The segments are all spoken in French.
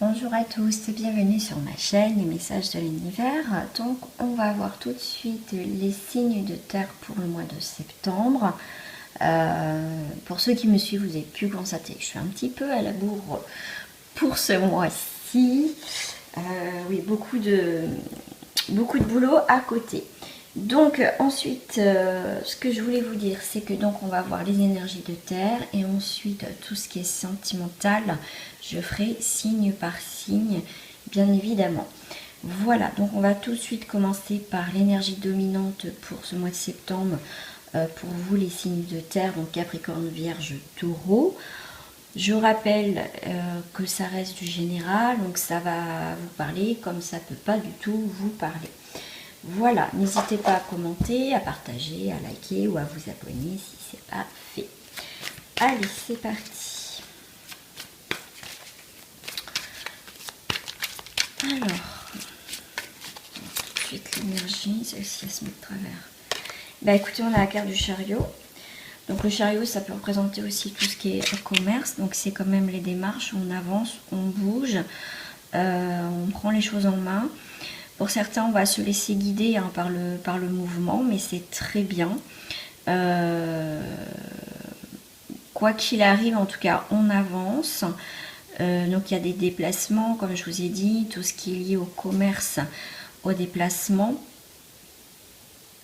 Bonjour à tous, bienvenue sur ma chaîne Les Messages de l'Univers. Donc on va voir tout de suite les signes de terre pour le mois de septembre. Pour ceux qui me suivent, vous avez pu constater que je suis un petit peu à la bourre pour ce mois-ci. Oui, beaucoup de boulot à côté. Donc ensuite, ce que je voulais vous dire, c'est que donc on va voir les énergies de terre et ensuite tout ce qui est sentimental, je ferai signe par signe, bien évidemment. Voilà, donc on va tout de suite commencer par l'énergie dominante pour ce mois de septembre, pour vous les signes de terre, donc Capricorne, Vierge, Taureau. Je rappelle que ça reste du général, donc ça va vous parler comme ça peut pas du tout vous parler. Voilà, n'hésitez pas à commenter, à partager, à liker ou à vous abonner si ce n'est pas fait. Allez, c'est parti. Alors, tout de suite l'énergie, celle-ci elle se met de travers. Bah écoutez, on a la carte du chariot. Donc le chariot, ça peut représenter aussi tout ce qui est commerce. Donc c'est quand même les démarches, on avance, on bouge, on prend les choses en main. Pour certains, on va se laisser guider hein, par le mouvement, mais c'est très bien. Quoi qu'il arrive, en tout cas, on avance. Donc il y a des déplacements, comme je vous ai dit, tout ce qui est lié au commerce, au déplacement.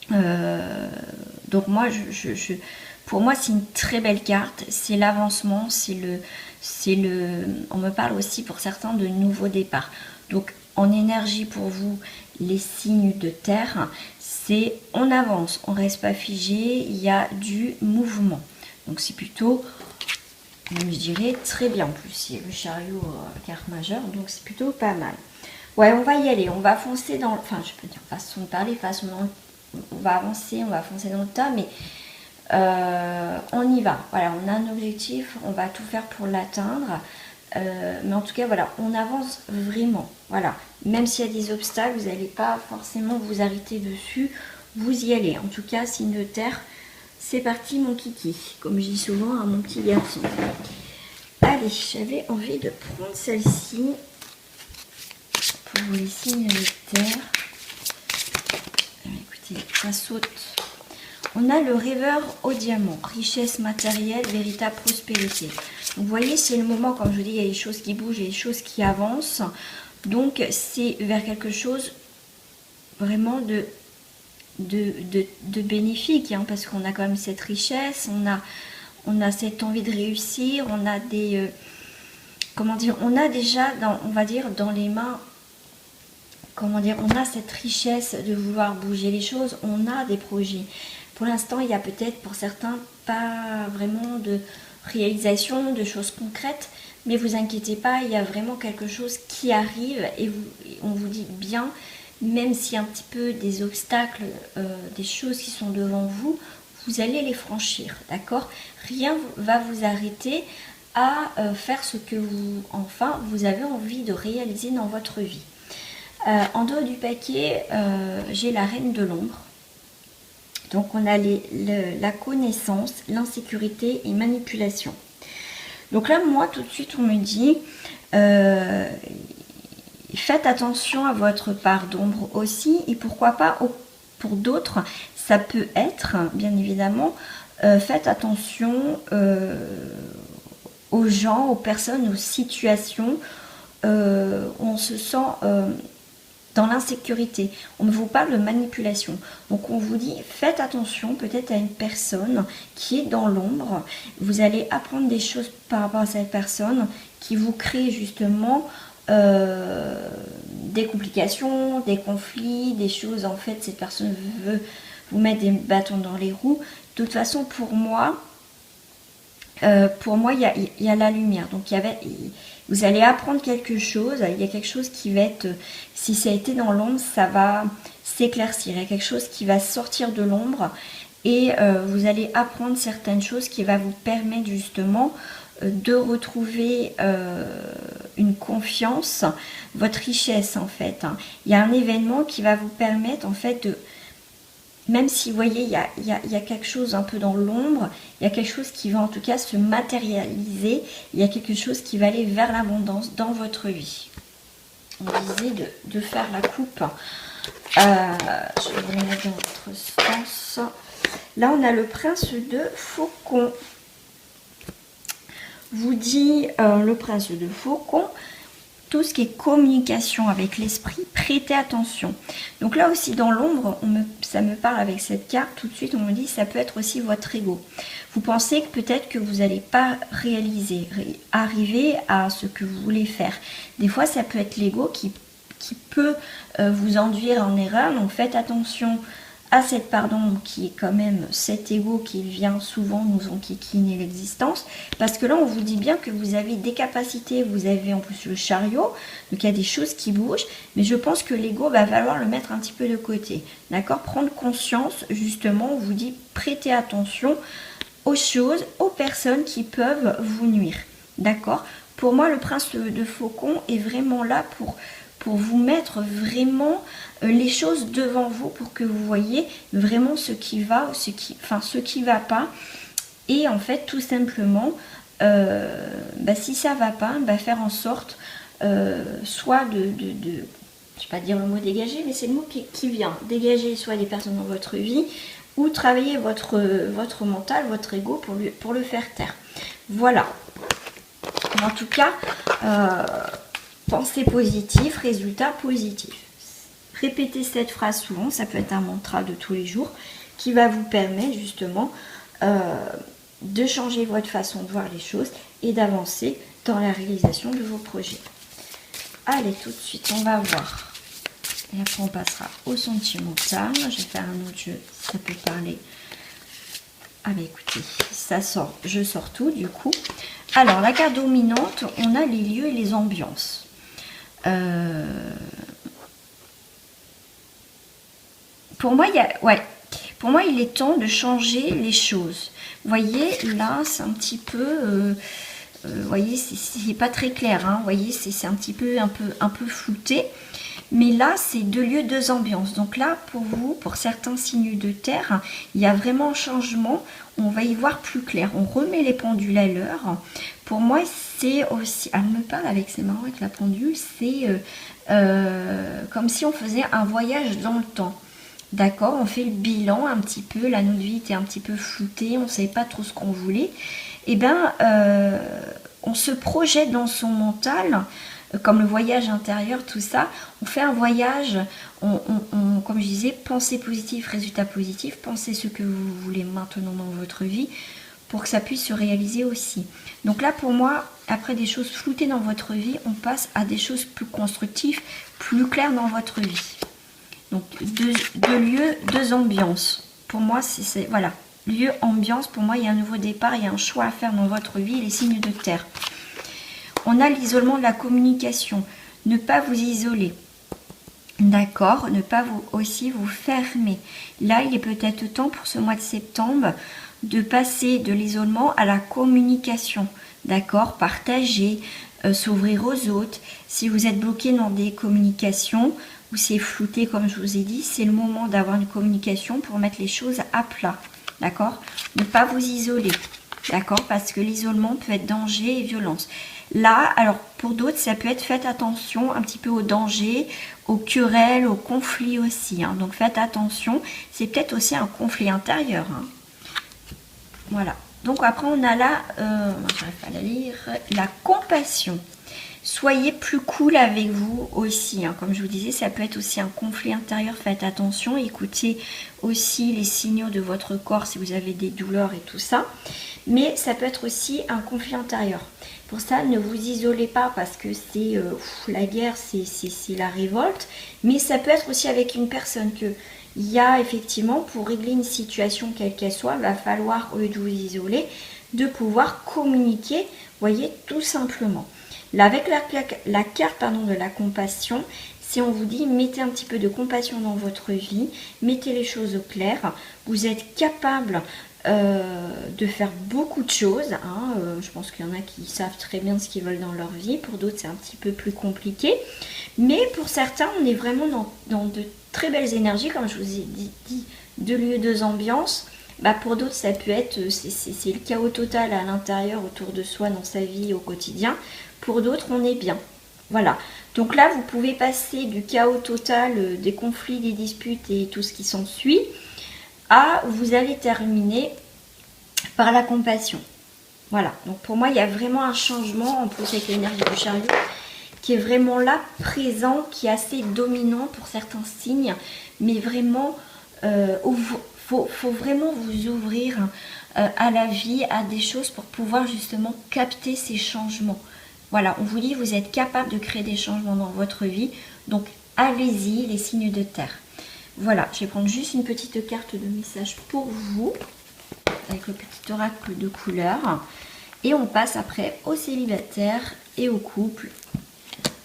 Donc moi, pour moi, c'est une très belle carte. C'est l'avancement, on me parle aussi pour certains de nouveaux départs. Donc en énergie pour vous, les signes de terre, c'est on avance, on reste pas figé, il y a du mouvement. Donc c'est plutôt, je dirais, très bien. En plus, c'est le chariot carte majeure, donc c'est plutôt pas mal. Ouais, on va y aller, on va foncer dans, enfin je peux dire façon de parler, façon dans, on va avancer, on va foncer dans le tas, mais on y va. Voilà, on a un objectif, on va tout faire pour l'atteindre. Mais en tout cas, voilà, on avance vraiment. Voilà, même s'il y a des obstacles, vous n'allez pas forcément vous arrêter dessus. Vous y allez. En tout cas, signe de terre, c'est parti, mon kiki. Comme je dis souvent à mon petit garçon. Allez, j'avais envie de prendre celle-ci pour les signes de terre. Écoutez, ça saute. On a le rêveur au diamant, richesse matérielle, véritable prospérité. Donc, vous voyez, c'est le moment, comme je vous dis, il y a des choses qui bougent, il y a des choses qui avancent. Donc, c'est vers quelque chose vraiment de bénéfique, hein, parce qu'on a quand même cette richesse, on a cette envie de réussir, on a des... comment dire, on a déjà, on va dire, dans les mains... Comment dire, on a cette richesse de vouloir bouger les choses, on a des projets. Pour l'instant, il y a peut-être pour certains pas vraiment de réalisation, de choses concrètes, mais vous inquiétez pas, il y a vraiment quelque chose qui arrive et on vous dit bien, même s'il y a un petit peu des obstacles, des choses qui sont devant vous, vous allez les franchir, d'accord? Rien va vous arrêter à faire ce que vous avez envie de réaliser dans votre vie. En dehors du paquet, j'ai la reine de l'ombre. Donc on a la connaissance, l'insécurité et manipulation. Donc là, moi, tout de suite, on me dit, faites attention à votre part d'ombre aussi. Et pourquoi pas, pour d'autres, ça peut être, bien évidemment, faites attention aux gens, aux personnes, aux situations où on se sent... dans l'insécurité, on vous parle de manipulation. Donc on vous dit, faites attention peut-être à une personne qui est dans l'ombre. Vous allez apprendre des choses par rapport à cette personne qui vous crée justement des complications, des conflits, des choses. En fait, cette personne veut vous mettre des bâtons dans les roues. De toute façon, pour moi, il y a la lumière. Donc, vous allez apprendre quelque chose. Il y a quelque chose qui va être, si ça a été dans l'ombre, ça va s'éclaircir. Il y a quelque chose qui va sortir de l'ombre et vous allez apprendre certaines choses qui va vous permettre justement de retrouver une confiance, votre richesse en fait. Il y a un événement qui va vous permettre en fait même si vous voyez, il y a quelque chose un peu dans l'ombre, il y a quelque chose qui va en tout cas se matérialiser, il y a quelque chose qui va aller vers l'abondance dans votre vie. On disait de faire la coupe. Je vais vous remettre dans votre sens. Là, on a le prince de faucon. Vous dit le prince de faucon, tout ce qui est communication avec l'esprit, prêtez attention. Donc là aussi dans l'ombre, ça me parle avec cette carte, tout de suite on me dit ça peut être aussi votre ego. Vous pensez que peut-être que vous n'allez pas arriver à ce que vous voulez faire. Des fois ça peut être l'ego qui peut vous induire en erreur, donc faites attention à cette part d'ombre qui est quand même cet ego qui vient souvent nous enquiquiner l'existence, parce que là on vous dit bien que vous avez des capacités, vous avez en plus le chariot, donc il y a des choses qui bougent, mais je pense que l'ego va falloir le mettre un petit peu de côté, d'accord, prendre conscience, justement, on vous dit prêtez attention aux choses, aux personnes qui peuvent vous nuire, d'accord. Pour moi le prince de faucon est vraiment là pour vous mettre vraiment les choses devant vous pour que vous voyez vraiment ce qui va ou ce qui va pas. Et en fait, tout simplement, si ça va pas, faire en sorte soit de je vais pas dire le mot dégager, mais c'est le mot qui vient. Dégager soit des personnes dans votre vie ou travailler votre mental, votre ego pour le faire taire. Voilà. En tout cas, pensée positive, résultat positif. Répétez cette phrase souvent, ça peut être un mantra de tous les jours qui va vous permettre justement de changer votre façon de voir les choses et d'avancer dans la réalisation de vos projets. Allez, tout de suite, on va voir. Et après, on passera au sentimental. Je vais faire un autre jeu, ça peut parler. Ah bah écoutez, ça sort, je sors tout du coup. Alors, la carte dominante, on a les lieux et les ambiances. Pour moi, il est temps de changer les choses. Vous voyez, là, c'est un petit peu... vous voyez, c'est pas très clair. Hein, vous voyez, c'est un petit peu, un peu flouté. Mais là, c'est deux lieux, deux ambiances. Donc là, pour vous, pour certains signes de terre, il y a vraiment un changement. On va y voir plus clair. On remet les pendules à l'heure. Pour moi, c'est aussi... Elle me parle avec, c'est marrant avec la pendule, c'est comme si on faisait un voyage dans le temps. D'accord, on fait le bilan un petit peu, là notre vie était un petit peu floutée, on ne savait pas trop ce qu'on voulait. Et bien, on se projette dans son mental, comme le voyage intérieur, tout ça. On fait un voyage, comme je disais, pensée positive, résultat positif, pensez ce que vous voulez maintenant dans votre vie pour que ça puisse se réaliser aussi. Donc là, pour moi, après des choses floutées dans votre vie, on passe à des choses plus constructives, plus claires dans votre vie. Donc, deux lieux, deux ambiances. Pour moi, c'est voilà. Lieu, ambiance, pour moi, il y a un nouveau départ, il y a un choix à faire dans votre vie, les signes de terre. On a l'isolement de la communication. Ne pas vous isoler. D'accord, ne pas aussi vous fermer. Là, il est peut-être temps pour ce mois de septembre de passer de l'isolement à la communication. D'accord, partager, s'ouvrir aux autres. Si vous êtes bloqué dans des communications, ou c'est flouté comme je vous ai dit, c'est le moment d'avoir une communication pour mettre les choses à plat, d'accord. Ne pas vous isoler, d'accord, parce que l'isolement peut être danger et violence. Là, alors pour d'autres, ça peut être faites attention un petit peu aux dangers, aux querelles, aux conflits aussi, hein. Donc faites attention, c'est peut-être aussi un conflit intérieur, hein. Voilà, donc après on a là, j'arrive pas à la lire, la compassion. Soyez plus cool avec vous aussi, hein. Comme je vous disais, ça peut être aussi un conflit intérieur, faites attention, écoutez aussi les signaux de votre corps si vous avez des douleurs et tout ça, mais ça peut être aussi un conflit intérieur. Pour ça, ne vous isolez pas parce que c'est la guerre, c'est la révolte, mais ça peut être aussi avec une personne que il y a effectivement, pour régler une situation quelle qu'elle soit, il va falloir, au lieu de vous isoler, de pouvoir communiquer, voyez, tout simplement. Là, avec la carte de la compassion, si on vous dit mettez un petit peu de compassion dans votre vie, mettez les choses au clair, vous êtes capable de faire beaucoup de choses, hein. Je pense qu'il y en a qui savent très bien ce qu'ils veulent dans leur vie, pour d'autres c'est un petit peu plus compliqué, mais pour certains on est vraiment dans de très belles énergies, comme je vous ai dit deux lieux, deux ambiances. Bah pour d'autres, ça peut être, c'est le chaos total à l'intérieur, autour de soi, dans sa vie, au quotidien. Pour d'autres, on est bien. Voilà. Donc là, vous pouvez passer du chaos total, des conflits, des disputes et tout ce qui s'ensuit, à vous allez terminer par la compassion. Voilà. Donc pour moi, il y a vraiment un changement, en plus avec l'énergie du chariot, qui est vraiment là, présent, qui est assez dominant pour certains signes, mais vraiment, faut vraiment vous ouvrir à la vie, à des choses pour pouvoir justement capter ces changements. Voilà, on vous dit, vous êtes capable de créer des changements dans votre vie, donc allez-y, les signes de terre. Voilà, je vais prendre juste une petite carte de message pour vous, avec le petit oracle de couleur, et on passe après aux célibataires et aux couples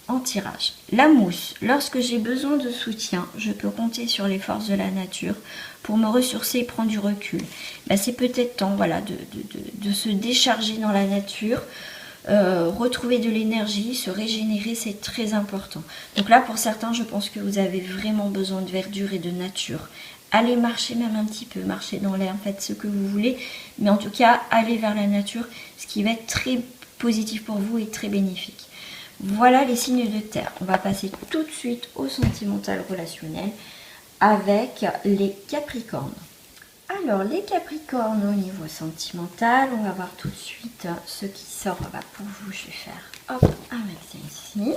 en tirage. La mousse. Lorsque j'ai besoin de soutien, je peux compter sur les forces de la nature pour me ressourcer et prendre du recul. Ben, c'est peut-être temps, voilà, de se décharger dans la nature, retrouver de l'énergie, se régénérer, c'est très important. Donc là, pour certains, je pense que vous avez vraiment besoin de verdure et de nature. Allez marcher même un petit peu, marcher dans l'air, faites ce que vous voulez, mais en tout cas, allez vers la nature, ce qui va être très positif pour vous et très bénéfique. Voilà les signes de terre. On va passer tout de suite au sentimental relationnel avec les Capricornes. Alors les Capricornes au niveau sentimental, on va voir tout de suite ce qui sort. Bah, pour vous, je vais faire hop avec celle-ci.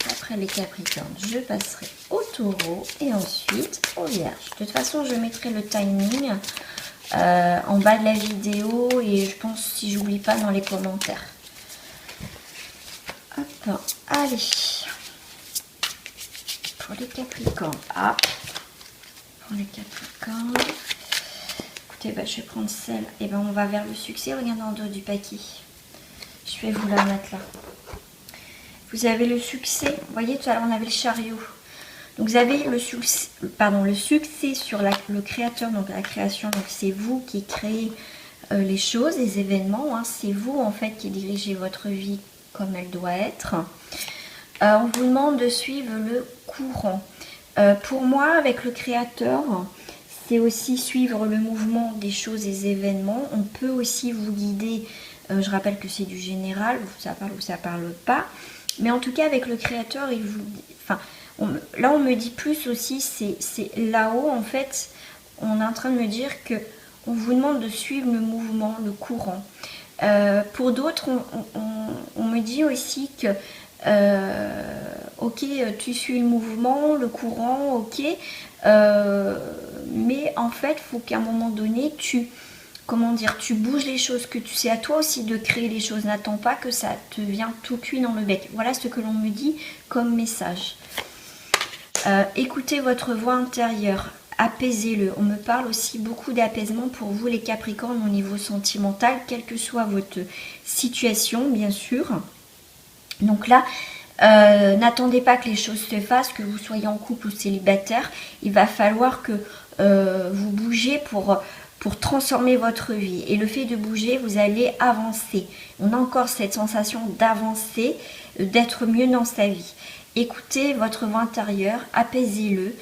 Après les Capricornes, je passerai au Taureau et ensuite aux Vierges. De toute façon, je mettrai le timing en bas de la vidéo et je pense, si j'oublie pas, dans les commentaires. Hop, allez. Pour les Capricornes. Ah, pour les Capricornes. Écoutez, bah, je vais prendre celle. Et ben on va vers le succès. Regardez en dos du paquet. Je vais vous la mettre là. Vous avez le succès. Vous voyez, tout à l'heure, on avait le chariot. Donc vous avez le succès sur le créateur, donc la création. Donc c'est vous qui créez les choses, les événements. Hein. C'est vous en fait qui dirigez votre vie comme elle doit être. On vous demande de suivre le courant. Pour moi, avec le créateur, c'est aussi suivre le mouvement des choses et des événements. On peut aussi vous guider. Je rappelle que c'est du général, ça parle ou ça parle pas. Mais en tout cas, avec le créateur, il vous... Enfin, là, on me dit plus aussi, c'est là-haut, en fait, on est en train de me dire que on vous demande de suivre le mouvement, le courant. Pour d'autres, on me dit aussi que, ok, tu suis le mouvement, le courant, ok, mais en fait, il faut qu'à un moment donné, tu bouges les choses, que c'est à toi aussi de créer les choses. N'attends pas que ça te vienne tout cuit dans le bec. Voilà ce que l'on me dit comme message. Écoutez votre voix intérieure, apaisez-le. On me parle aussi beaucoup d'apaisement pour vous les Capricornes au niveau sentimental, quelle que soit votre situation, bien sûr. Donc là, n'attendez pas que les choses se fassent, que vous soyez en couple ou célibataire. Il va falloir que vous bougez pour transformer votre vie. Et le fait de bouger, vous allez avancer. On a encore cette sensation d'avancer, d'être mieux dans sa vie. Écoutez votre voix intérieure, apaisez-le.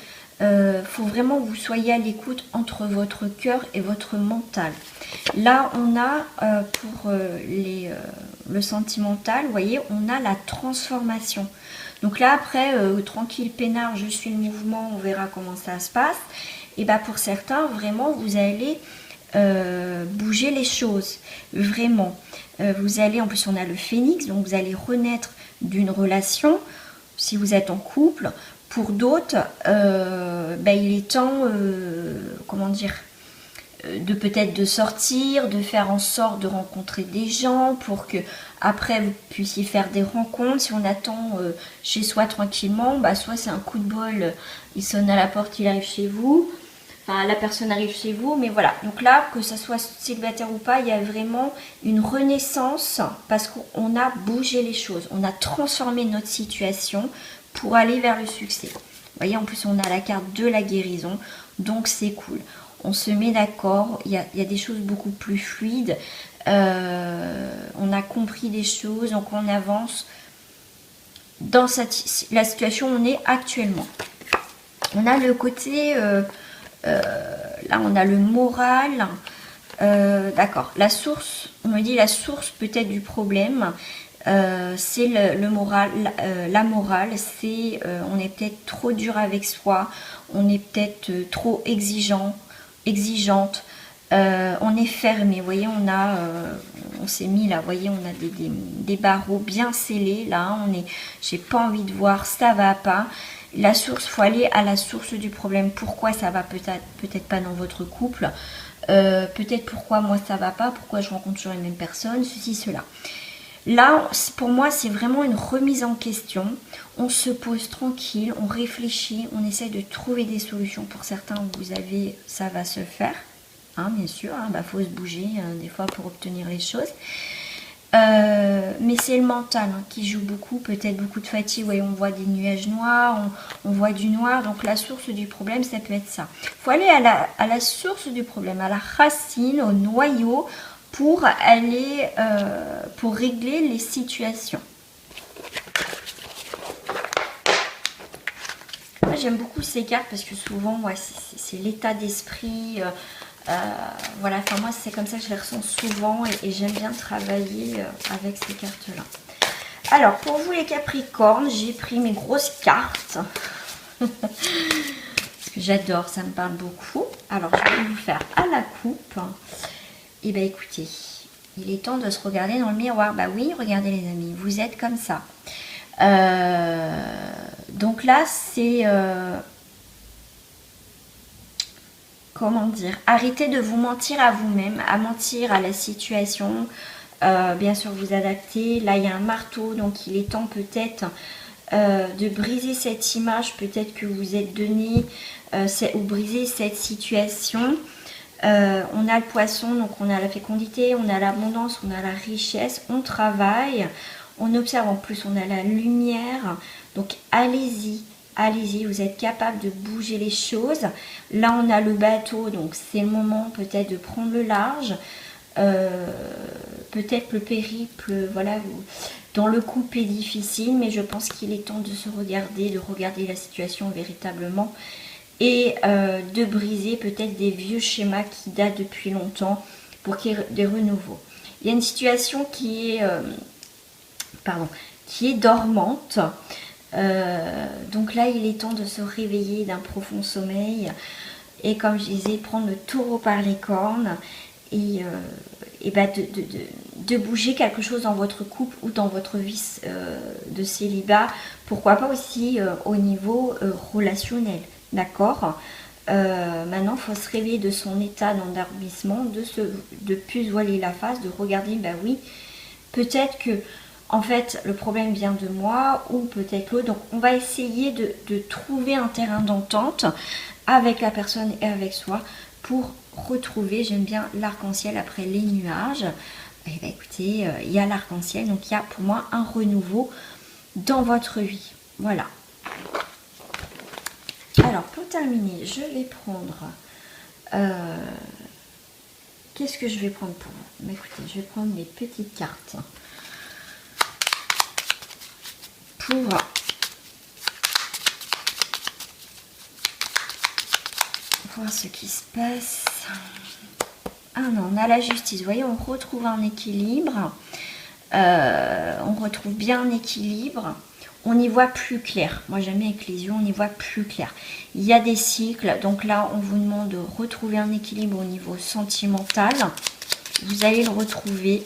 Faut vraiment que vous soyez à l'écoute entre votre cœur et votre mental. Là, on a pour le sentimental, vous voyez, on a la transformation. Donc là, après, tranquille, peinard, je suis le mouvement, on verra comment ça se passe. Et bien pour certains, vraiment, vous allez bouger les choses. Vraiment. Vous allez, en plus, on a le phénix, donc vous allez renaître d'une relation, si vous êtes en couple. Pour d'autres, il est temps, de peut-être de sortir, de faire en sorte de rencontrer des gens pour que après vous puissiez faire des rencontres. Si on attend chez soi tranquillement, soit c'est un coup de bol, il sonne à la porte, il arrive chez vous. Enfin, la personne arrive chez vous, mais voilà. Donc là, que ça soit célibataire ou pas, il y a vraiment une renaissance parce qu'on a bougé les choses. On a transformé notre situation pour aller vers le succès. Vous voyez, en plus, on a la carte de la guérison, donc c'est cool. On se met d'accord, il y a des choses beaucoup plus fluides. On a compris des choses, donc on avance dans la situation où on est actuellement. On a le côté, là on a le moral, d'accord, la source, on me dit la source peut-être du problème, c'est le moral, la morale, c'est on est peut-être trop dur avec soi, on est peut-être trop exigeante, on est fermé, vous voyez, on s'est mis là, vous voyez, on a des barreaux bien scellés là, j'ai pas envie de voir, ça va pas. La source, faut aller à la source du problème. Pourquoi ça va peut-être pas dans votre couple, peut-être pourquoi moi ça va pas, pourquoi je rencontre toujours les mêmes personnes, ceci, cela. Là, pour moi, c'est vraiment une remise en question. On se pose tranquille, on réfléchit, on essaie de trouver des solutions. Pour certains, ça va se faire, hein, bien sûr. Faut se bouger des fois pour obtenir les choses. Mais c'est le mental qui joue beaucoup, peut-être beaucoup de fatigue. Ouais, on voit des nuages noirs, on voit du noir. Donc la source du problème, ça peut être ça. Il faut aller à la source du problème, à la racine, au noyau, pour aller pour régler les situations. Moi, j'aime beaucoup ces cartes parce que souvent, ouais, c'est l'état d'esprit. Voilà, enfin moi c'est comme ça que je les ressens souvent et j'aime bien travailler avec ces cartes là. Alors pour vous les Capricornes, j'ai pris mes grosses cartes parce que j'adore, ça me parle beaucoup. Alors je vais vous faire à la coupe. Et bien écoutez, il est temps de se regarder dans le miroir. Bah oui, regardez les amis, vous êtes comme ça. Donc là c'est comment dire, arrêtez de vous mentir à vous-même, à mentir à la situation, bien sûr vous adapter. Là il y a un marteau, donc il est temps peut-être de briser cette image peut-être que vous êtes donné, ou briser cette situation. On a le poisson, donc on a la fécondité, on a l'abondance, on a la richesse, on travaille, on observe, en plus on a la lumière, donc allez-y. Allez-y, vous êtes capable de bouger les choses. Là, on a le bateau, donc c'est le moment peut-être de prendre le large. Peut-être le périple, voilà, dans le couple est difficile, mais je pense qu'il est temps de se regarder, de regarder la situation véritablement et de briser peut-être des vieux schémas qui datent depuis longtemps pour qu'il y ait des renouveaux. Il y a une situation qui est dormante. Donc là il est temps de se réveiller d'un profond sommeil et comme je disais, prendre le taureau par les cornes et de bouger quelque chose dans votre couple ou dans votre vie de célibat, pourquoi pas aussi au niveau relationnel, d'accord. Maintenant il faut se réveiller de son état d'endormissement, de plus se voiler la face, de regarder, bah oui, peut-être que en fait, le problème vient de moi ou peut-être l'autre. Donc, on va essayer de trouver un terrain d'entente avec la personne et avec soi pour retrouver, j'aime bien l'arc-en-ciel après les nuages. Et bien, écoutez, il y a l'arc-en-ciel, donc il y a pour moi un renouveau dans votre vie. Voilà. Alors, pour terminer, je vais prendre... qu'est-ce que je vais prendre pour vous? Écoutez, je vais prendre mes petites cartes. Pour voir ce qui se passe. Ah non, on a la justice. Vous voyez, on retrouve un équilibre. On retrouve bien un équilibre. On y voit plus clair. Moi, j'aime bien avec les yeux, on y voit plus clair. Il y a des cycles. Donc là, on vous demande de retrouver un équilibre au niveau sentimental. Vous allez le retrouver.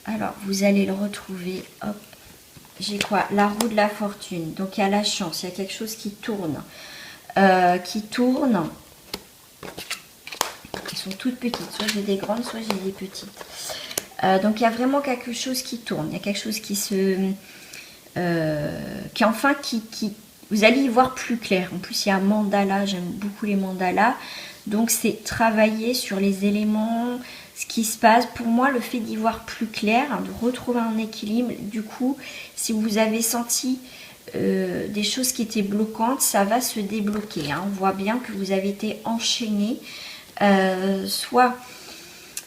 Alors, vous allez le retrouver. Hop. J'ai quoi? La roue de la fortune. Donc, il y a la chance. Il y a quelque chose qui tourne. Elles sont toutes petites. Soit j'ai des grandes, soit j'ai des petites. Donc, il y a vraiment quelque chose qui tourne. Il y a quelque chose qui se... vous allez y voir plus clair. En plus, il y a un mandala. J'aime beaucoup les mandalas. Donc, c'est travailler sur les éléments... Ce qui se passe, pour moi, le fait d'y voir plus clair, de retrouver un équilibre, du coup, si vous avez senti des choses qui étaient bloquantes, ça va se débloquer. On voit bien que vous avez été enchaîné, soit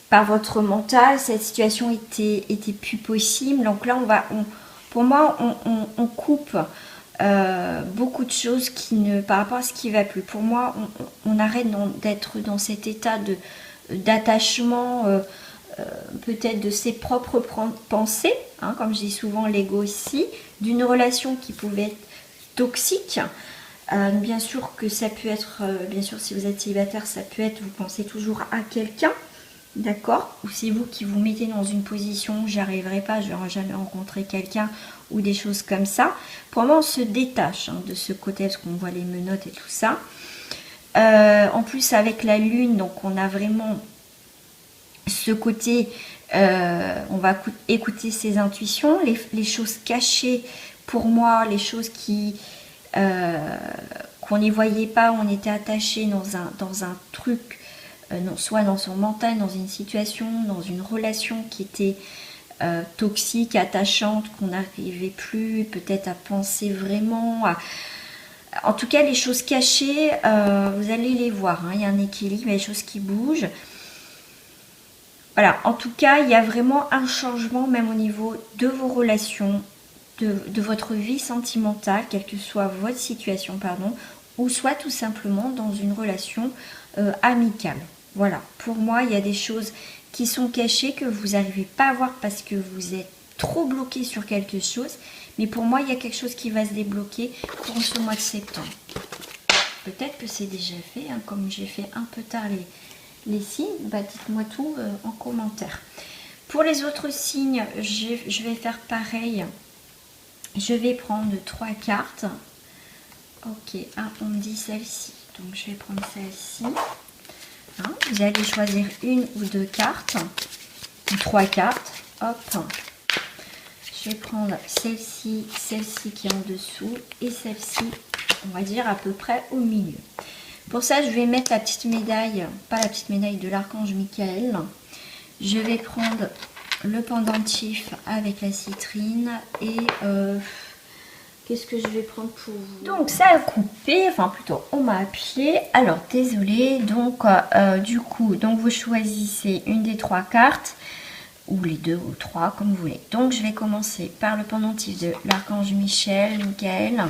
par votre mental, cette situation était plus possible. Donc là, Pour moi, on coupe beaucoup de choses par rapport à ce qui va plus. Pour moi, on arrête d'être dans cet état d'attachement, peut-être de ses propres pensées, hein, comme je dis souvent l'ego ici, d'une relation qui pouvait être toxique. Bien sûr que ça peut être, bien sûr si vous êtes célibataire, ça peut être, vous pensez toujours à quelqu'un, d'accord, ou c'est vous qui vous mettez dans une position où j'y arriverai pas, je n'aurai jamais rencontré quelqu'un, ou des choses comme ça. Pour moi, on se détache de ce côté, parce qu'on voit les menottes et tout ça. En plus, avec la lune, donc on a vraiment ce côté, on va écouter ses intuitions, les choses cachées, pour moi, les choses qu'on n'y voyait pas, on était attaché dans un truc, soit dans son mental, dans une situation, dans une relation qui était toxique, attachante, qu'on n'arrivait plus peut-être à penser vraiment. En tout cas, les choses cachées, vous allez les voir, hein, il y a un équilibre, il y a des choses qui bougent. Voilà, en tout cas, il y a vraiment un changement, même au niveau de vos relations, de votre vie sentimentale, quelle que soit votre situation, pardon, ou soit tout simplement dans une relation amicale. Voilà, pour moi, il y a des choses qui sont cachées que vous n'arrivez pas à voir parce que vous êtes trop bloqué sur quelque chose. Mais pour moi, il y a quelque chose qui va se débloquer pour ce mois de septembre. Peut-être que c'est déjà fait, hein, comme j'ai fait un peu tard les signes, bah dites-moi tout en commentaire. Pour les autres signes, je vais faire pareil. Je vais prendre 3 cartes. Ok, on me dit celle-ci. Donc je vais prendre celle-ci. Hein, vous allez choisir une ou 2 cartes. Ou 3 cartes. Hop. Je vais prendre celle-ci, celle-ci qui est en dessous. Et celle-ci, on va dire à peu près au milieu. Pour ça, je vais mettre la petite médaille, pas la petite médaille de l'archange Michael. Je vais prendre le pendentif avec la citrine et qu'est-ce que je vais prendre pour vous? Donc ça a coupé, enfin plutôt on m'a appelé. Alors désolée, donc du coup, donc vous choisissez une des 3 cartes ou les 2 ou 3 comme vous voulez. Donc je vais commencer par le pendentif de l'archange Michael.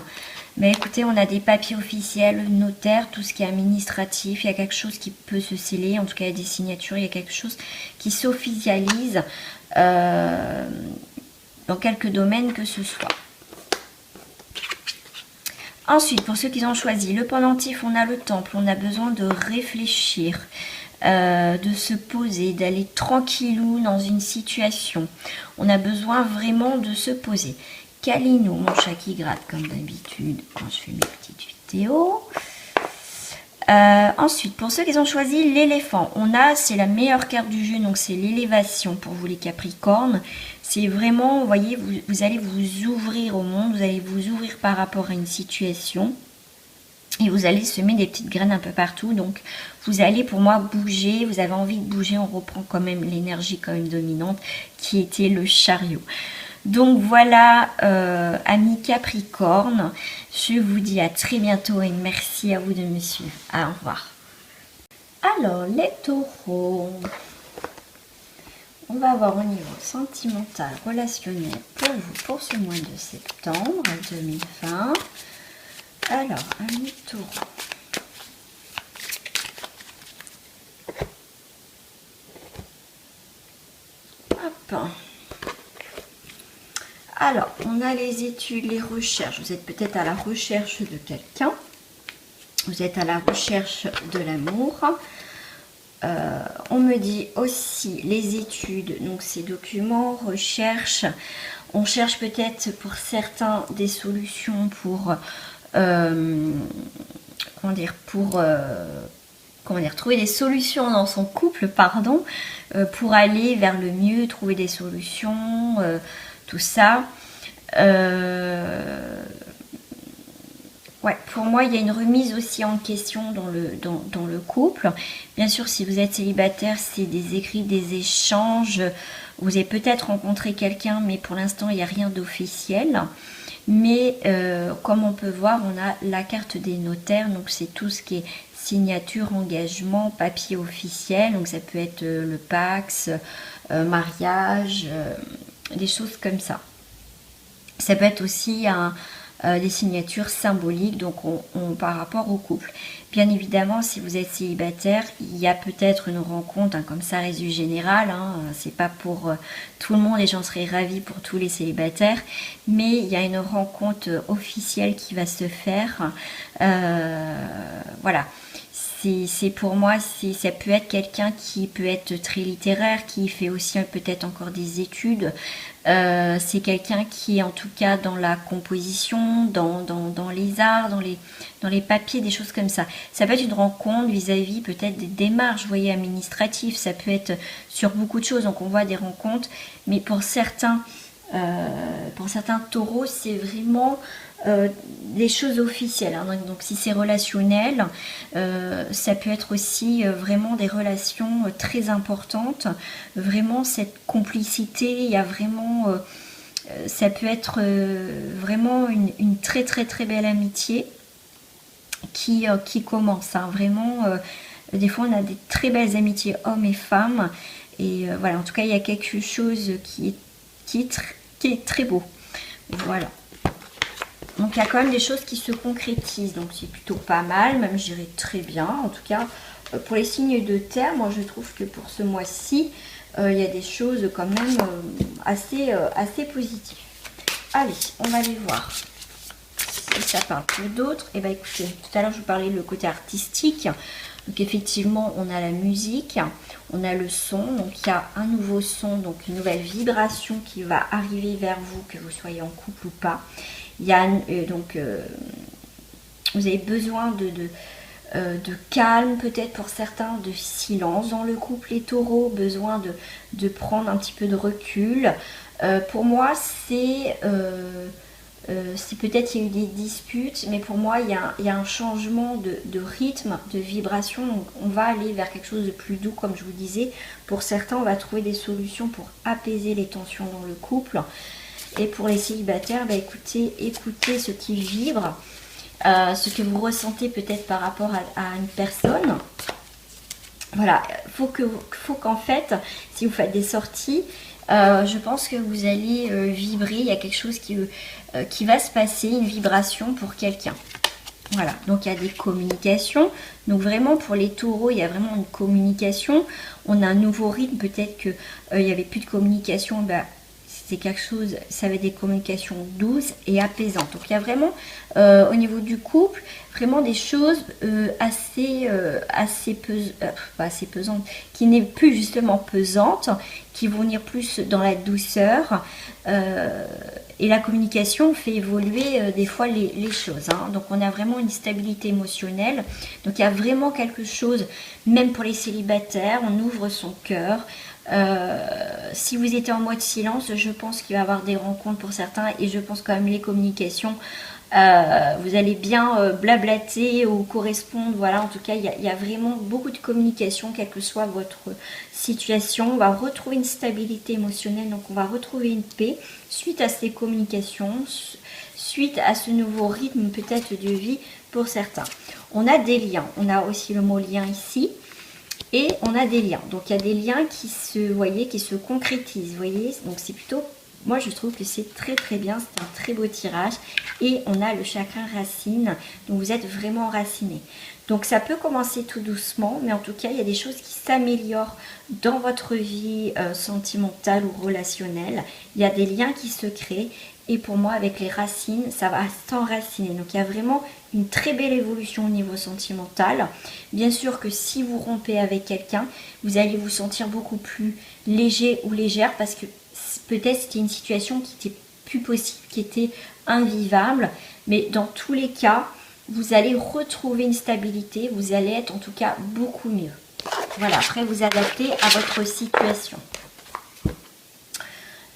Mais écoutez, on a des papiers officiels, notaires, tout ce qui est administratif, il y a quelque chose qui peut se sceller, en tout cas il y a des signatures, il y a quelque chose qui s'officialise dans quelques domaines que ce soit. Ensuite, pour ceux qui ont choisi le pendentif, on a le temple, on a besoin de réfléchir, de se poser, d'aller tranquillou dans une situation. On a besoin vraiment de se poser. Calino, mon chat qui gratte comme d'habitude quand je fais mes petites vidéos. Ensuite, pour ceux qui ont choisi l'éléphant, c'est la meilleure carte du jeu, donc c'est l'élévation pour vous les Capricornes. C'est vraiment, vous voyez, vous allez vous ouvrir au monde, vous allez vous ouvrir par rapport à une situation. Et vous allez semer des petites graines un peu partout. Donc, vous allez, pour moi, bouger. Vous avez envie de bouger. On reprend quand même l'énergie quand même dominante qui était le chariot. Donc, voilà, amis Capricorne. Je vous dis à très bientôt et merci à vous de me suivre. Au revoir. Alors, les taureaux. On va voir au niveau sentimental, relationnel pour vous pour ce mois de septembre 2020. Alors, amis taureaux. Hop. Alors, on a les études, les recherches. Vous êtes peut-être à la recherche de quelqu'un. Vous êtes à la recherche de l'amour. On me dit aussi les études, donc ces documents, recherche. On cherche peut-être pour certains des solutions pour... trouver des solutions dans son couple, pardon, pour aller vers le mieux, trouver des solutions, tout ça. Ouais, pour moi, il y a une remise aussi en question dans le couple. Bien sûr, si vous êtes célibataire, c'est des écrits, des échanges. Vous avez peut-être rencontré quelqu'un, mais pour l'instant, il n'y a rien d'officiel. Mais comme on peut voir, on a la carte des notaires. Donc, c'est tout ce qui est signature, engagement, papier officiel. Donc, ça peut être le Pacs, mariage, des choses comme ça. Ça peut être aussi des signatures symboliques, donc par rapport au couple. Bien évidemment, si vous êtes célibataire, il y a peut-être une rencontre, hein, comme ça résumé général, hein, c'est pas pour tout le monde et j'en serais ravie pour tous les célibataires, mais il y a une rencontre officielle qui va se faire. Voilà. C'est pour moi, ça peut être quelqu'un qui peut être très littéraire, qui fait aussi peut-être encore des études. C'est quelqu'un qui est en tout cas dans la composition, dans les arts, dans les papiers, des choses comme ça. Ça peut être une rencontre vis-à-vis peut-être des démarches, vous voyez, administratives. Ça peut être sur beaucoup de choses. Donc on voit des rencontres, mais pour certains taureaux, c'est vraiment des choses officielles, hein. Donc si c'est relationnel, ça peut être aussi vraiment des relations très importantes, vraiment cette complicité, il y a vraiment ça peut être vraiment une très très très belle amitié qui commence, hein. Vraiment des fois on a des très belles amitiés hommes et femmes et voilà, en tout cas il y a quelque chose qui est très beau, voilà. Donc il y a quand même des choses qui se concrétisent, donc c'est plutôt pas mal, même je dirais très bien. En tout cas, pour les signes de terre, moi je trouve que pour ce mois-ci, il y a des choses quand même assez positives. Allez, on va aller voir si ça parle pour d'autres. Et bien écoutez, tout à l'heure je vous parlais le côté artistique. Donc effectivement, on a la musique, on a le son, donc il y a un nouveau son, donc une nouvelle vibration qui va arriver vers vous, que vous soyez en couple ou pas. Il y a vous avez besoin de calme, peut-être pour certains, de silence dans le couple, les taureaux, besoin de prendre un petit peu de recul. Pour moi, c'est peut-être il y a eu des disputes, mais pour moi, il y a un changement de rythme, de vibration. Donc, on va aller vers quelque chose de plus doux, comme je vous disais. Pour certains, on va trouver des solutions pour apaiser les tensions dans le couple. Et pour les célibataires, bah écoutez ce qui vibre, ce que vous ressentez peut-être par rapport à une personne. Voilà, faut qu'en fait, si vous faites des sorties, je pense que vous allez vibrer. Il y a quelque chose qui va se passer, une vibration pour quelqu'un. Voilà, donc il y a des communications. Donc vraiment pour les taureaux, il y a vraiment une communication. On a un nouveau rythme, peut-être qu'il n'y avait plus de communication. Bah, c'est quelque chose, ça va être des communications douces et apaisantes. Donc il y a vraiment au niveau du couple, vraiment des choses assez pesantes, qui n'est plus justement pesantes, qui vont venir plus dans la douceur. Et la communication fait évoluer des fois les choses, hein. Donc on a vraiment une stabilité émotionnelle. Donc il y a vraiment quelque chose, même pour les célibataires, on ouvre son cœur. Si vous étiez en mode silence, je pense qu'il va y avoir des rencontres pour certains et je pense quand même les communications, vous allez bien blablater ou correspondre. Voilà, en tout cas, il y a vraiment beaucoup de communication, quelle que soit votre situation. On va retrouver une stabilité émotionnelle, donc on va retrouver une paix suite à ces communications, suite à ce nouveau rythme peut-être de vie pour certains. On a des liens, on a aussi le mot lien ici. Et on a des liens. Donc il y a des liens qui se concrétisent. Vous voyez, donc c'est plutôt, moi je trouve que c'est très très bien. C'est un très beau tirage. Et on a le chakra racine. Donc vous êtes vraiment enraciné. Donc ça peut commencer tout doucement. Mais en tout cas, il y a des choses qui s'améliorent dans votre vie sentimentale ou relationnelle. Il y a des liens qui se créent. Et pour moi, avec les racines, ça va s'enraciner. Donc il y a vraiment une très belle évolution au niveau sentimental. Bien sûr que si vous rompez avec quelqu'un, vous allez vous sentir beaucoup plus léger ou légère parce que peut-être c'était une situation qui était plus possible, qui était invivable. Mais dans tous les cas, vous allez retrouver une stabilité. Vous allez être en tout cas beaucoup mieux. Voilà, après vous adaptez à votre situation.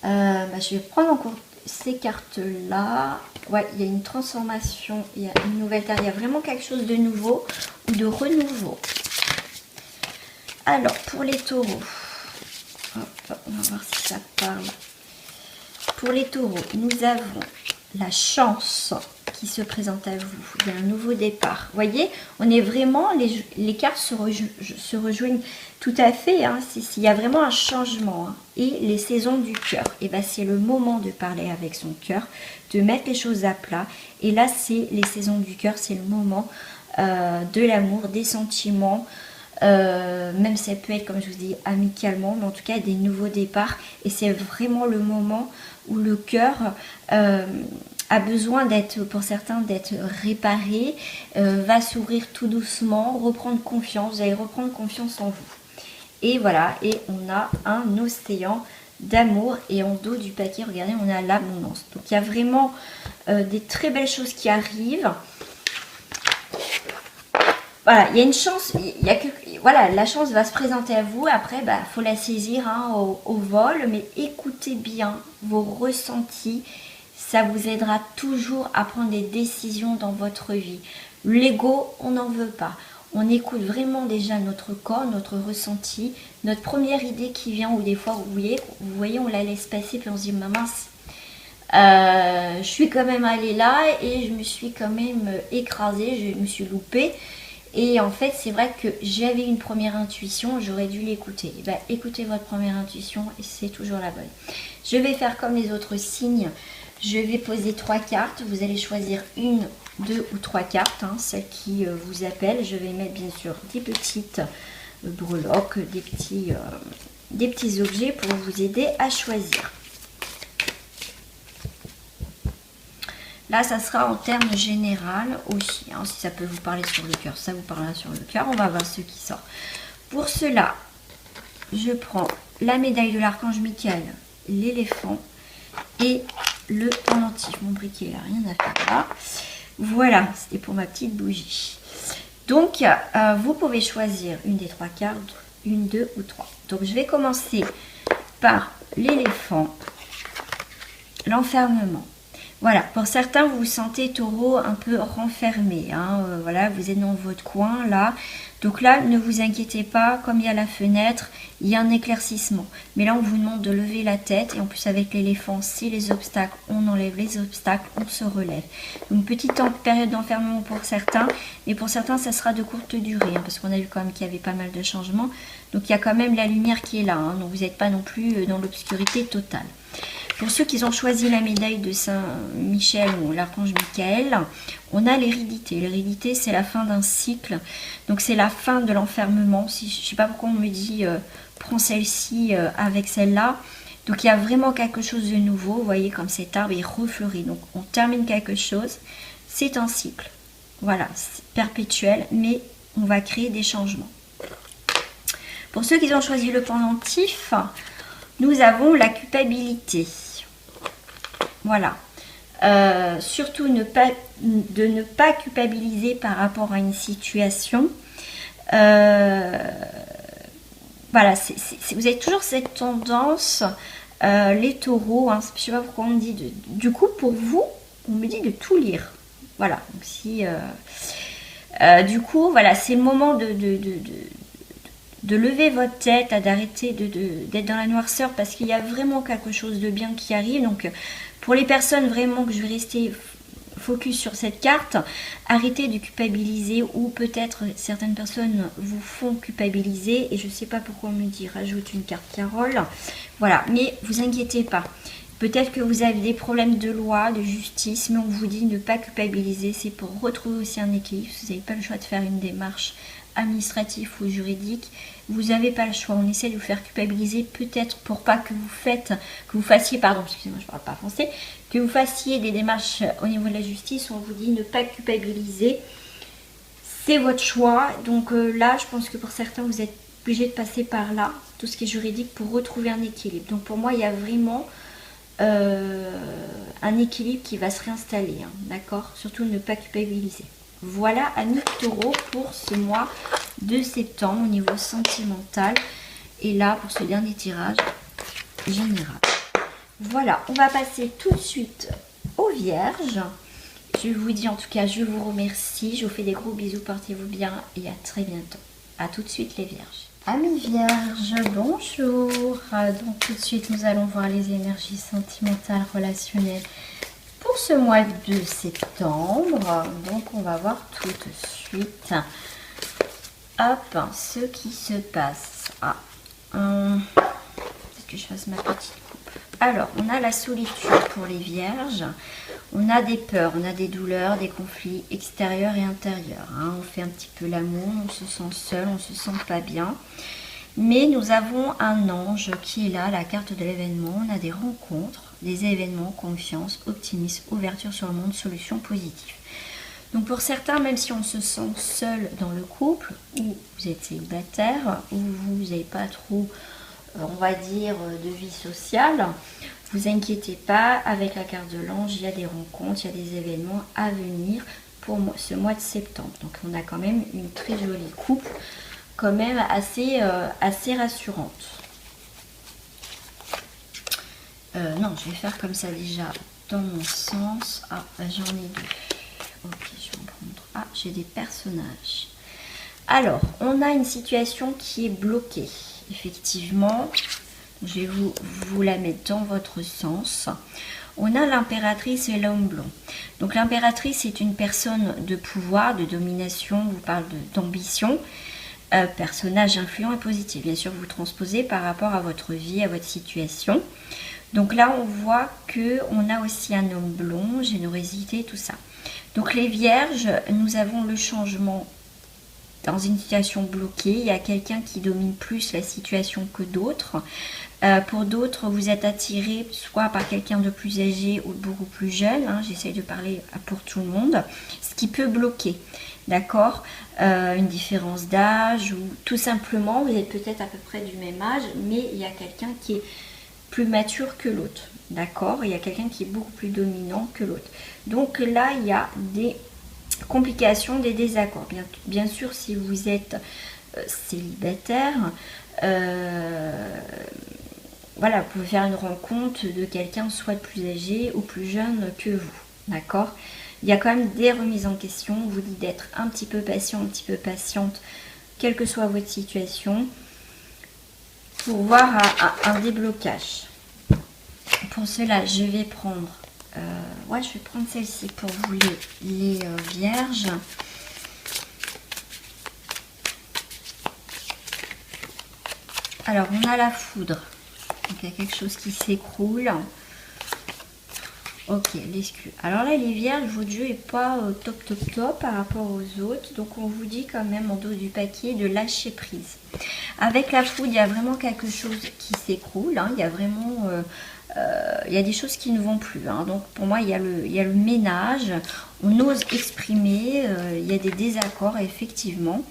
Je vais prendre encore ces cartes là. Ouais, il y a une transformation, il y a une nouvelle terre, il y a vraiment quelque chose de nouveau ou de renouveau. Alors pour les taureaux, hop, on va voir si ça parle. Pour les taureaux, nous avons la chance qui se présente à vous. Il y a un nouveau départ. Vous voyez, on est vraiment, les cartes se rejoignent tout à fait. Hein. Il y a vraiment un changement. Hein. Et les saisons du cœur, et ben c'est le moment de parler avec son cœur, de mettre les choses à plat. Et là, c'est les saisons du cœur, c'est le moment de l'amour, des sentiments. Même ça peut être, comme je vous dis, amicalement, mais en tout cas des nouveaux départs. Et c'est vraiment le moment où le cœur a besoin d'être, pour certains, d'être réparé, va s'ouvrir tout doucement, reprendre confiance, vous allez reprendre confiance en vous. Et voilà, et on a un océan d'amour, et en dos du paquet, regardez, on a l'abondance. Donc il y a vraiment des très belles choses qui arrivent. Voilà, il y a une chance, voilà, la chance va se présenter à vous. Après, bah, faut la saisir hein, au vol, mais écoutez bien vos ressentis. Ça vous aidera toujours à prendre des décisions dans votre vie. L'ego, on n'en veut pas. On écoute vraiment déjà notre corps, notre ressenti, notre première idée qui vient, ou des fois, vous voyez, on la laisse passer, puis on se dit, mince, je suis quand même allée là et je me suis quand même écrasée, je me suis loupée. Et en fait, c'est vrai que j'avais une première intuition, j'aurais dû l'écouter. Ben, écoutez votre première intuition et c'est toujours la bonne. Je vais faire comme les autres signes. Je vais poser 3 cartes. Vous allez choisir une, 2 ou 3 cartes, hein, celles qui vous appellent. Je vais mettre bien sûr des petites breloques, des petits objets pour vous aider à choisir. Là, ça sera en termes général aussi. Hein, si ça peut vous parler sur le cœur, ça vous parlera sur le cœur. On va voir ce qui sort. Pour cela, je prends la médaille de l'archange Michael, l'éléphant et le pendentif. Mon briquet, il n'a rien à faire là. Voilà, c'était pour ma petite bougie. Donc, vous pouvez choisir une des 3 cartes, une, 2 ou 3. Donc, je vais commencer par l'éléphant, l'enfermement. Voilà, pour certains, vous vous sentez taureau un peu renfermé. Hein, voilà, vous êtes dans votre coin là. Donc là, ne vous inquiétez pas, comme il y a la fenêtre, il y a un éclaircissement. Mais là, on vous demande de lever la tête. Et en plus, avec l'éléphant, c'est les obstacles. On enlève les obstacles, on se relève. Donc, petite période d'enfermement pour certains. Mais pour certains, ça sera de courte durée. Hein, parce qu'on a vu quand même qu'il y avait pas mal de changements. Donc, il y a quand même la lumière qui est là. Hein, donc, vous n'êtes pas non plus dans l'obscurité totale. Pour ceux qui ont choisi la médaille de Saint-Michel ou l'archange Michael, on a l'hérédité. L'hérédité, c'est la fin d'un cycle. Donc, c'est la fin de l'enfermement. Je ne sais pas pourquoi on me dit prends celle-ci avec celle-là. Donc, il y a vraiment quelque chose de nouveau. Vous voyez, comme cet arbre est refleuri. Donc, on termine quelque chose. C'est un cycle. Voilà, c'est perpétuel, mais on va créer des changements. Pour ceux qui ont choisi le pendentif, nous avons la culpabilité. Voilà. Surtout de ne pas culpabiliser par rapport à une situation. Voilà, vous avez toujours cette tendance, les taureaux, hein, je ne sais pas pourquoi on me dit, du coup pour vous, on me dit de tout lire. Voilà, donc si, du coup, voilà, c'est le moment de lever votre tête, d'arrêter d'être dans la noirceur parce qu'il y a vraiment quelque chose de bien qui arrive. Donc, pour les personnes vraiment que je vais rester focus sur cette carte, arrêtez de culpabiliser ou peut-être certaines personnes vous font culpabiliser et je ne sais pas pourquoi on me dit rajoute une carte Carole. Voilà, mais vous inquiétez pas. Peut-être que vous avez des problèmes de loi, de justice, mais on vous dit ne pas culpabiliser. C'est pour retrouver aussi un équilibre. Vous n'avez pas le choix de faire une démarche administrative ou juridique. Vous n'avez pas le choix. On essaie de vous faire culpabiliser peut-être pour pas que vous fassiez, pardon, excusez-moi, je ne parle pas français, que vous fassiez des démarches au niveau de la justice. On vous dit ne pas culpabiliser. C'est votre choix. Donc là, je pense que pour certains, vous êtes obligé de passer par là, tout ce qui est juridique, pour retrouver un équilibre. Donc pour moi, il y a vraiment un équilibre qui va se réinstaller, hein, d'accord? Surtout ne pas culpabiliser. Voilà, amis taureaux, pour ce mois de septembre au niveau sentimental. Et là, pour ce dernier tirage général. Voilà, on va passer tout de suite aux vierges. Je vous dis en tout cas, je vous remercie. Je vous fais des gros bisous, portez-vous bien et à très bientôt. A tout de suite les vierges. Amis vierges, bonjour. Donc tout de suite, nous allons voir les énergies sentimentales, relationnelles pour ce mois de septembre. Donc on va voir tout de suite. Hop, ce qui se passe. Ah, peut-être que je fasse ma petite coupe. Alors, on a la solitude pour les vierges. On a des peurs, on a des douleurs, des conflits extérieurs et intérieurs. Hein. On fait un petit peu l'amour, on se sent seul, on se sent pas bien. Mais nous avons un ange qui est là, la carte de l'événement. On a des rencontres, des événements, confiance, optimisme, ouverture sur le monde, solution positive. Donc pour certains, même si on se sent seul dans le couple, ou vous êtes célibataire, ou vous n'avez pas trop, on va dire, de vie sociale, vous inquiétez pas, avec la carte de l'ange, il y a des rencontres, il y a des événements à venir pour ce mois de septembre. Donc on a quand même une très jolie coupe, quand même assez rassurante. Non, je vais faire comme ça déjà dans mon sens. Ah, j'en ai deux. Ok, je vais en prendre. Ah, j'ai des personnages. Alors, on a une situation qui est bloquée. Effectivement, je vais vous la mettre dans votre sens. On a l'impératrice et l'homme blond. Donc l'impératrice est une personne de pouvoir, de domination, vous parle d'ambition. Personnage influent et positif. Bien sûr, vous transposez par rapport à votre vie, à votre situation. Donc là, on voit qu'on a aussi un homme blond, générosité, tout ça. Donc les vierges, nous avons le changement dans une situation bloquée. Il y a quelqu'un qui domine plus la situation que d'autres. Pour d'autres, vous êtes attiré soit par quelqu'un de plus âgé ou de beaucoup plus jeune. Hein, j'essaye de parler pour tout le monde. Ce qui peut bloquer, d'accord, une différence d'âge ou tout simplement, vous êtes peut-être à peu près du même âge, mais il y a quelqu'un qui est plus mature que l'autre, d'accord. Il y a quelqu'un qui est beaucoup plus dominant que l'autre. Donc là, il y a des complications, des désaccords. Bien sûr, si vous êtes célibataire, voilà, vous pouvez faire une rencontre de quelqu'un soit plus âgé ou plus jeune que vous, d'accord. Il y a quand même des remises en question. On vous dit d'être un petit peu patient, un petit peu patiente, quelle que soit votre situation, pour voir un déblocage. Pour cela, je vais prendre, je vais prendre celle-ci pour vous les vierges. Alors, on a la foudre. Donc, il y a quelque chose qui s'écroule. Ok, l'exclu. Alors là, les vierges, votre jeu n'est pas top par rapport aux autres. Donc, on vous dit quand même en dos du paquet de lâcher prise. Avec la foudre, il y a vraiment quelque chose qui s'écroule. Hein. Il y a vraiment... il y a des choses qui ne vont plus. Hein. Donc, pour moi, il y a le ménage. On ose exprimer. Il y a des désaccords, effectivement.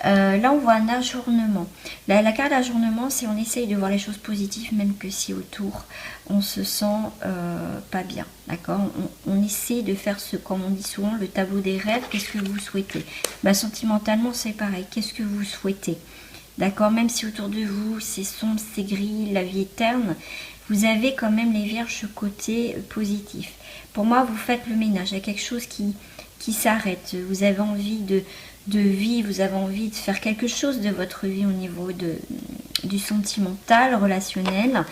Là, on voit un ajournement. La carte d'ajournement, c'est on essaye de voir les choses positives, même que si autour, on se sent pas bien. D'accord, on essaie de faire comme on dit souvent, le tableau des rêves. Qu'est-ce que vous souhaitez? Sentimentalement, c'est pareil. Qu'est-ce que vous souhaitez? D'accord, même si autour de vous, c'est sombre, c'est gris, la vie est terne, vous avez quand même les vierges ce côté positif. Pour moi, vous faites le ménage. Il y a quelque chose qui s'arrête. Vous avez envie de vie, vous avez envie de faire quelque chose de votre vie au niveau du sentimental, relationnel.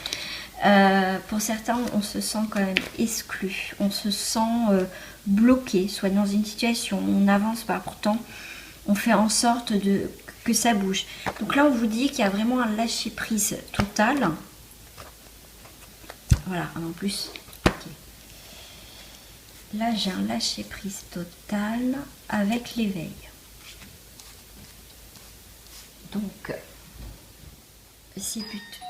Pour certains, on se sent quand même exclu, on se sent bloqué, soit dans une situation, on n'avance pas, pourtant on fait en sorte que ça bouge. Donc là, on vous dit qu'il y a vraiment un lâcher-prise total. Voilà, en plus, okay. Là j'ai un lâcher-prise total avec l'éveil. Donc, c'est plutôt...